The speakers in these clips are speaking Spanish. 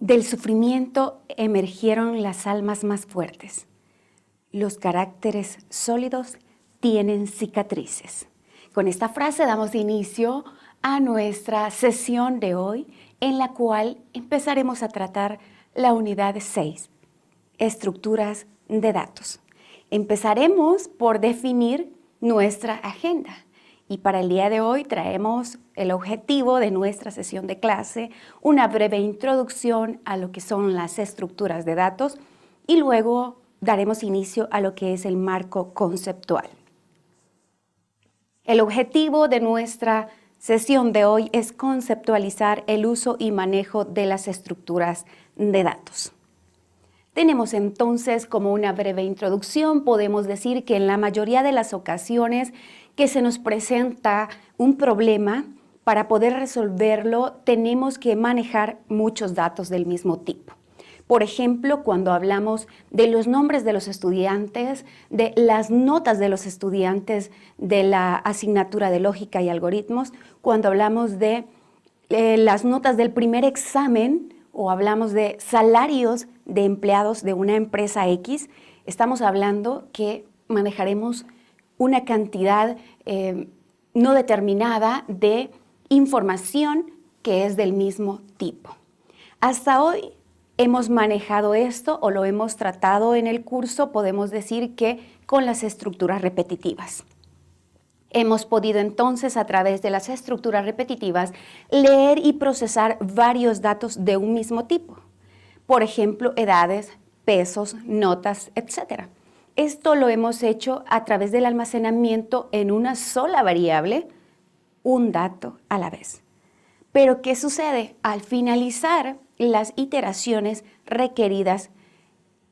Del sufrimiento emergieron las almas más fuertes. Los caracteres sólidos tienen cicatrices. Con esta frase damos inicio a nuestra sesión de hoy, en la cual empezaremos a tratar la unidad 6, estructuras de datos. Empezaremos por definir nuestra agenda. Y para el día de hoy traemos el objetivo de nuestra sesión de clase, una breve introducción a lo que son las estructuras de datos y luego daremos inicio a lo que es el marco conceptual. El objetivo de nuestra sesión de hoy es conceptualizar el uso y manejo de las estructuras de datos. Tenemos entonces como una breve introducción, podemos decir que en la mayoría de las ocasiones que se nos presenta un problema, para poder resolverlo tenemos que manejar muchos datos del mismo tipo. Por ejemplo, cuando hablamos de los nombres de los estudiantes, de las notas de los estudiantes de la asignatura de lógica y algoritmos, cuando hablamos de las notas del primer examen o hablamos de salarios de empleados de una empresa X, estamos hablando que manejaremos una cantidad no determinada de información que es del mismo tipo. Hasta hoy hemos manejado esto o lo hemos tratado en el curso, podemos decir que con las estructuras repetitivas. Hemos podido entonces, a través de las estructuras repetitivas, leer y procesar varios datos de un mismo tipo. Por ejemplo, edades, pesos, notas, etc. Esto lo hemos hecho a través del almacenamiento en una sola variable, un dato a la vez. Pero, ¿qué sucede? Al finalizar las iteraciones requeridas,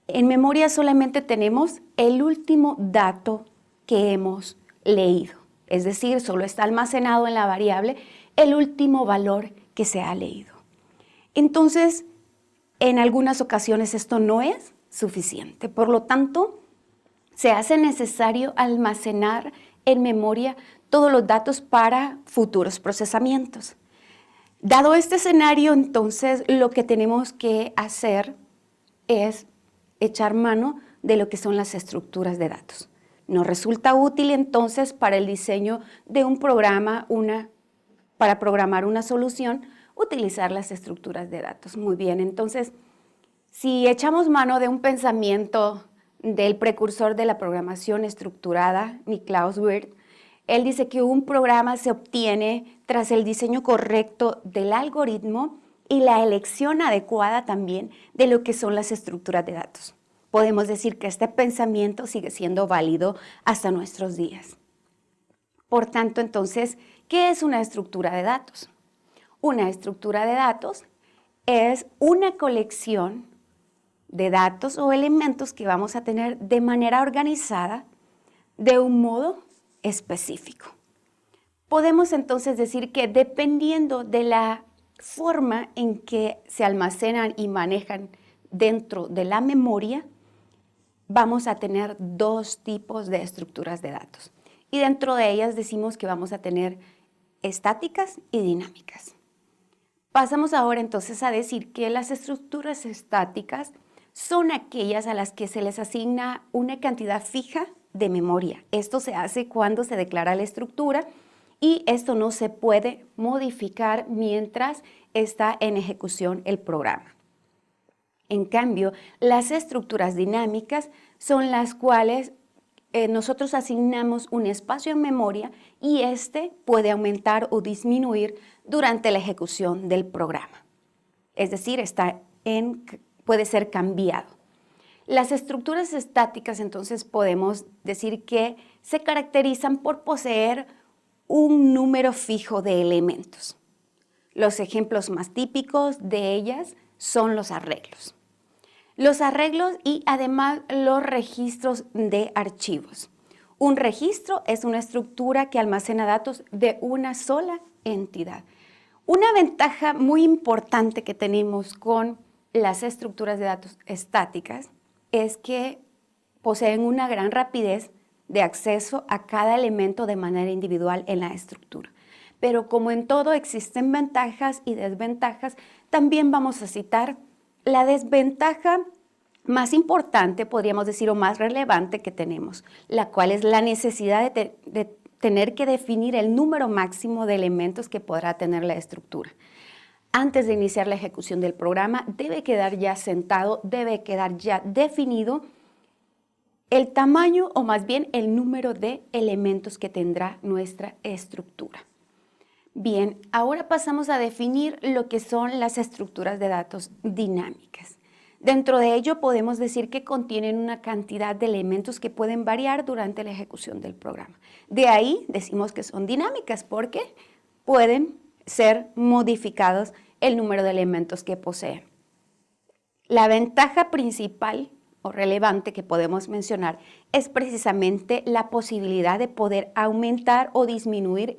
en memoria solamente tenemos el último dato que hemos leído. Es decir, solo está almacenado en la variable el último valor que se ha leído. Entonces, en algunas ocasiones esto no es suficiente. Por lo tanto, se hace necesario almacenar en memoria todos los datos para futuros procesamientos. Dado este escenario, entonces, lo que tenemos que hacer es echar mano de lo que son las estructuras de datos. Nos resulta útil entonces para el diseño de un programa, para programar una solución, utilizar las estructuras de datos. Muy bien, entonces, si echamos mano de un pensamiento del precursor de la programación estructurada, Niklaus Wirth, él dice que un programa se obtiene tras el diseño correcto del algoritmo y la elección adecuada también de lo que son las estructuras de datos. Podemos decir que este pensamiento sigue siendo válido hasta nuestros días. Por tanto, entonces, ¿qué es una estructura de datos? Una estructura de datos es una colección de datos o elementos que vamos a tener de manera organizada de un modo específico. Podemos entonces decir que dependiendo de la forma en que se almacenan y manejan dentro de la memoria, vamos a tener dos tipos de estructuras de datos. Y dentro de ellas decimos que vamos a tener estáticas y dinámicas. Pasamos ahora entonces a decir que las estructuras estáticas son aquellas a las que se les asigna una cantidad fija de memoria. Esto se hace cuando se declara la estructura y esto no se puede modificar mientras está en ejecución el programa. En cambio, las estructuras dinámicas son las cuales nosotros asignamos un espacio en memoria y este puede aumentar o disminuir durante la ejecución del programa. Es decir, puede ser cambiado. Las estructuras estáticas, entonces, podemos decir que se caracterizan por poseer un número fijo de elementos. Los ejemplos más típicos de ellas son los arreglos. Los arreglos y además los registros de archivos. Un registro es una estructura que almacena datos de una sola entidad. Una ventaja muy importante que tenemos con las estructuras de datos estáticas es que poseen una gran rapidez de acceso a cada elemento de manera individual en la estructura. Pero como en todo existen ventajas y desventajas, también vamos a citar La desventaja más importante, podríamos decir, o más relevante que tenemos, la cual es la necesidad de tener que definir el número máximo de elementos que podrá tener la estructura. Antes de iniciar la ejecución del programa, debe quedar ya sentado, debe quedar ya definido el tamaño o más bien el número de elementos que tendrá nuestra estructura. Bien, ahora pasamos a definir lo que son las estructuras de datos dinámicas. Dentro de ello podemos decir que contienen una cantidad de elementos que pueden variar durante la ejecución del programa. De ahí decimos que son dinámicas porque pueden ser modificados el número de elementos que poseen. La ventaja principal o relevante que podemos mencionar es precisamente la posibilidad de poder aumentar o disminuir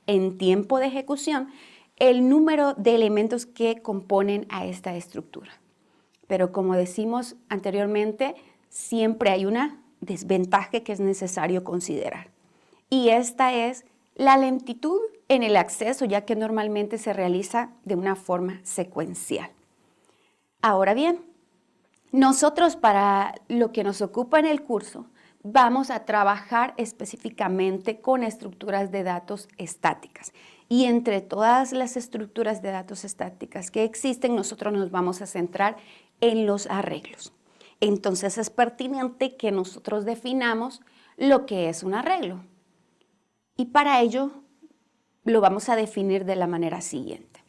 en tiempo de ejecución el número de elementos que componen a esta estructura. Pero como decimos anteriormente, siempre hay una desventaja que es necesario considerar. Y esta es la lentitud en el acceso, ya que normalmente se realiza de una forma secuencial. Ahora bien, nosotros para lo que nos ocupa en el curso, vamos a trabajar específicamente con estructuras de datos estáticas. Y entre todas las estructuras de datos estáticas que existen, nosotros nos vamos a centrar en los arreglos. Entonces es pertinente que nosotros definamos lo que es un arreglo. Y para ello lo vamos a definir de la manera siguiente.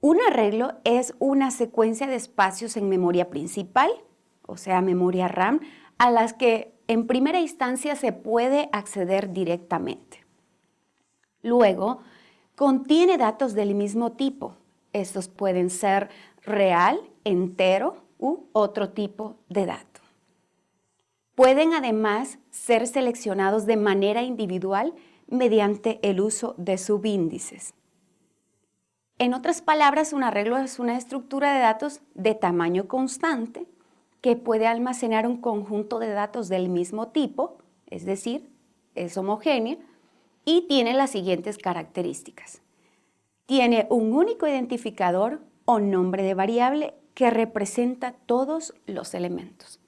Un arreglo es una secuencia de espacios en memoria principal, o sea, memoria RAM, a las que en primera instancia se puede acceder directamente. Luego, contiene datos del mismo tipo. Estos pueden ser real, entero u otro tipo de dato. Pueden además ser seleccionados de manera individual mediante el uso de subíndices. En otras palabras, un arreglo es una estructura de datos de tamaño constante que puede almacenar un conjunto de datos del mismo tipo, es decir, es homogénea, y tiene las siguientes características. Tiene un único identificador o nombre de variable que representa todos los elementos.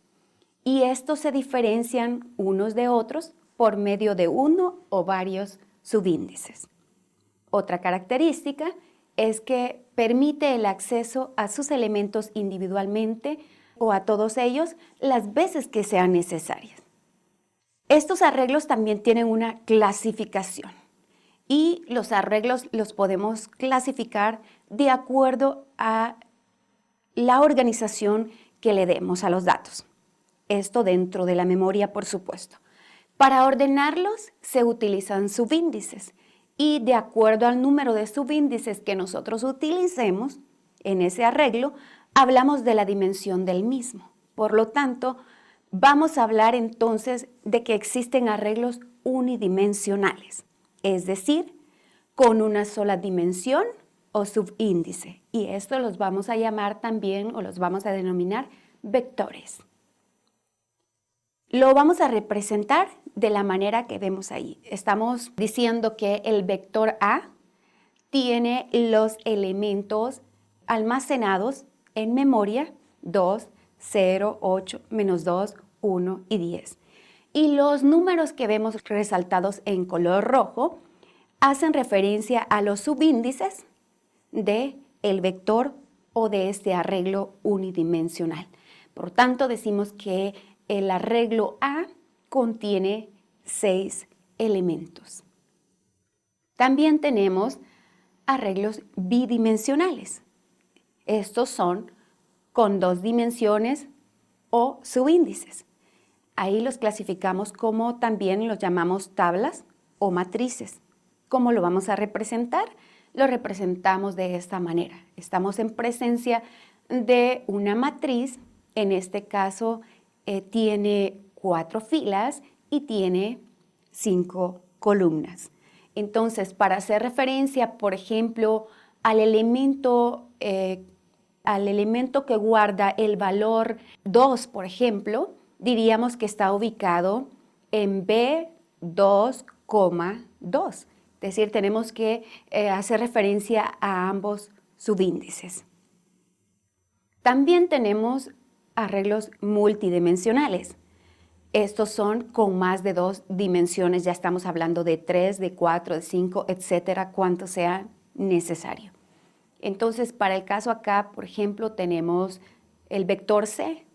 Y estos se diferencian unos de otros por medio de uno o varios subíndices. Otra característica es que permite el acceso a sus elementos individualmente o a todos ellos las veces que sean necesarias. Estos arreglos también tienen una clasificación y los arreglos los podemos clasificar de acuerdo a la organización que le demos a los datos. Esto dentro de la memoria, por supuesto. Para ordenarlos se utilizan subíndices y de acuerdo al número de subíndices que nosotros utilicemos en ese arreglo, hablamos de la dimensión del mismo. Por lo tanto, vamos a hablar entonces de que existen arreglos unidimensionales, es decir, con una sola dimensión o subíndice. Y esto los vamos a llamar también o los vamos a denominar vectores. Lo vamos a representar de la manera que vemos ahí. Estamos diciendo que el vector A tiene los elementos almacenados en memoria 2, 0, 8, menos 2, 1 y 10. Y los números que vemos resaltados en color rojo hacen referencia a los subíndices del vector o de este arreglo unidimensional. Por tanto, decimos que el arreglo A contiene 6 elementos. También tenemos arreglos bidimensionales. Estos son con 2 dimensiones o subíndices. Ahí los clasificamos como también los llamamos tablas o matrices. ¿Cómo lo vamos a representar? Lo representamos de esta manera. Estamos en presencia de una matriz, en este caso tiene 4 filas y tiene 5 columnas. Entonces, para hacer referencia, por ejemplo, al elemento que guarda el valor 2, por ejemplo, diríamos que está ubicado en B2,2. Es decir, tenemos que hacer referencia a ambos subíndices. También tenemos arreglos multidimensionales. Estos son con más de 2 dimensiones, ya estamos hablando de 3, de 4, de 5, etcétera, cuanto sea necesario. Entonces, para el caso acá, por ejemplo, tenemos el vector C,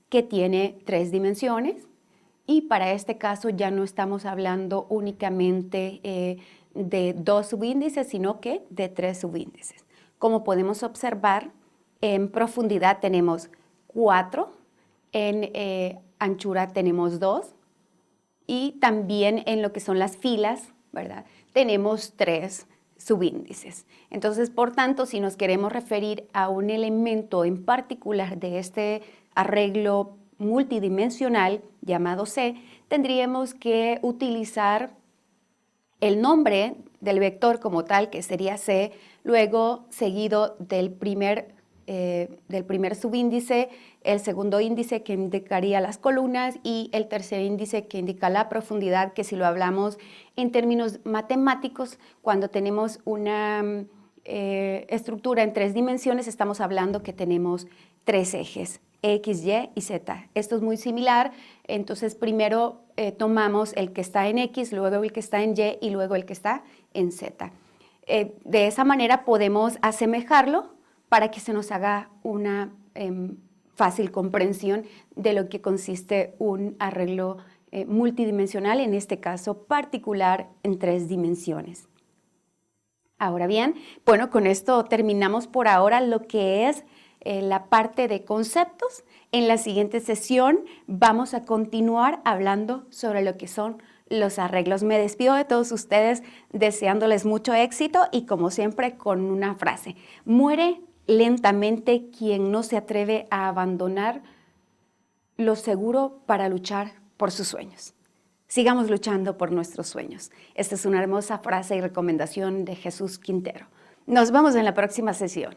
que tiene 3 dimensiones, y para este caso ya no estamos hablando únicamente de 2 subíndices, sino que de 3 subíndices. Como podemos observar, en profundidad tenemos 4, en anchura tenemos 2 y también en lo que son las filas, ¿verdad? Tenemos 3 subíndices. Entonces, por tanto, si nos queremos referir a un elemento en particular de este arreglo multidimensional llamado C, tendríamos que utilizar el nombre del vector como tal, que sería C, luego seguido del primer subíndice, el segundo índice que indicaría las columnas y el tercer índice que indica la profundidad, que si lo hablamos en términos matemáticos, cuando tenemos una estructura en 3 dimensiones, estamos hablando que tenemos 3 ejes, X, Y y Z. Esto es muy similar, entonces primero tomamos el que está en X, luego el que está en Y y luego el que está en Z. De esa manera podemos asemejarlo para que se nos haga una fácil comprensión de lo que consiste un arreglo multidimensional, en este caso particular en 3 dimensiones. Ahora bien, bueno, con esto terminamos por ahora lo que es la parte de conceptos. En la siguiente sesión vamos a continuar hablando sobre lo que son los arreglos. Me despido de todos ustedes deseándoles mucho éxito y como siempre con una frase: muere lentamente quien no se atreve a abandonar lo seguro para luchar por sus sueños. Sigamos luchando por nuestros sueños. Esta es una hermosa frase y recomendación de Jesús Quintero. Nos vemos en la próxima sesión.